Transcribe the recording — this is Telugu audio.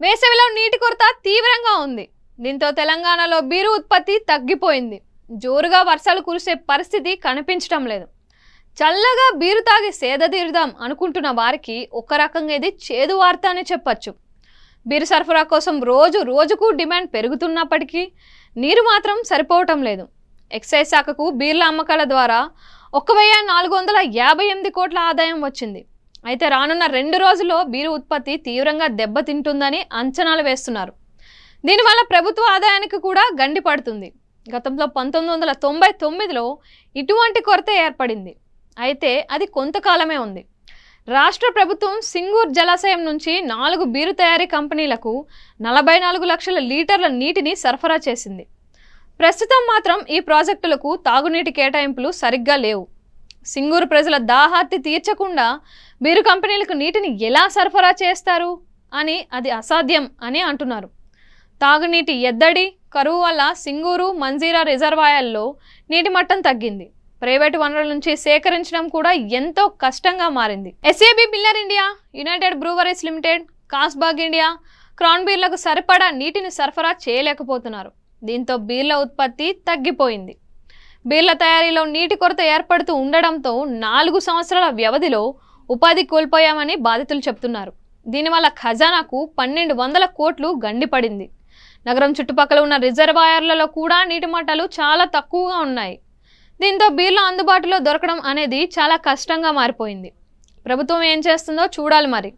వేసవిలో నీటి కొరత తీవ్రంగా ఉంది. దీంతో తెలంగాణలో బీరు ఉత్పత్తి తగ్గిపోయింది. జోరుగా వర్షాలు కురిసే పరిస్థితి కనిపించడం లేదు. చల్లగా బీరు తాగి సేద తీరుదాం అనుకుంటున్న వారికి ఒక రకంగా ఇది చేదు వార్త అని చెప్పొచ్చు. బీరు సరఫరా కోసం రోజుకు డిమాండ్ పెరుగుతున్నప్పటికీ నీరు మాత్రం సరిపోవటం లేదు. ఎక్సైజ్ శాఖకు బీర్ల అమ్మకాల ద్వారా 1458 కోట్ల ఆదాయం వచ్చింది. అయితే రానున్న 2 రోజుల్లో బీరు ఉత్పత్తి తీవ్రంగా దెబ్బతింటుందని అంచనాలు వేస్తున్నారు. దీనివల్ల ప్రభుత్వ ఆదాయానికి కూడా గండి పడుతుంది. గతంలో 1999లో ఇటువంటి కొరత ఏర్పడింది. అయితే అది కొంతకాలమే ఉంది. రాష్ట్ర ప్రభుత్వం సింగూర్ జలాశయం నుంచి 4 బీరు తయారీ కంపెనీలకు 44 లక్షల లీటర్ల నీటిని సరఫరా చేసింది. ప్రస్తుతం మాత్రం ఈ ప్రాజెక్టులకు తాగునీటి కేటాయింపులు సరిగ్గా లేవు. సింగూరు ప్రజల దాహార్తి తీర్చకుండా బీరు కంపెనీలకు నీటిని ఎలా సరఫరా చేస్తారు అని అది అసాధ్యం అని అంటున్నారు. తాగునీటి ఎద్దడి, కరువు వల్ల సింగూరు, మంజీరా రిజర్వాయర్లో నీటి మట్టం తగ్గింది. ప్రైవేటు వనరుల నుంచి సేకరించడం కూడా ఎంతో కష్టంగా మారింది. SAB Miller India, United Breweries Limited, Carlsberg India, Crown బీర్లకు సరిపడా నీటిని సరఫరా చేయలేకపోతున్నారు. దీంతో బీర్ల ఉత్పత్తి తగ్గిపోయింది. బీర్ల తయారీలో నీటి కొరత ఏర్పడుతూ ఉండడంతో 4 సంవత్సరాల వ్యవధిలో ఉపాధి కోల్పోయామని బాధితులు చెబుతున్నారు. దీనివల్ల ఖజానాకు 1200 కోట్లు గండిపడింది. నగరం చుట్టుపక్కల ఉన్న రిజర్వాయర్లలో కూడా నీటి మట్టాలు చాలా తక్కువగా ఉన్నాయి. దీంతో బీర్లు అందుబాటులో దొరకడం అనేది చాలా కష్టంగా మారిపోయింది. ప్రభుత్వం ఏం చేస్తుందో చూడాలి మరి.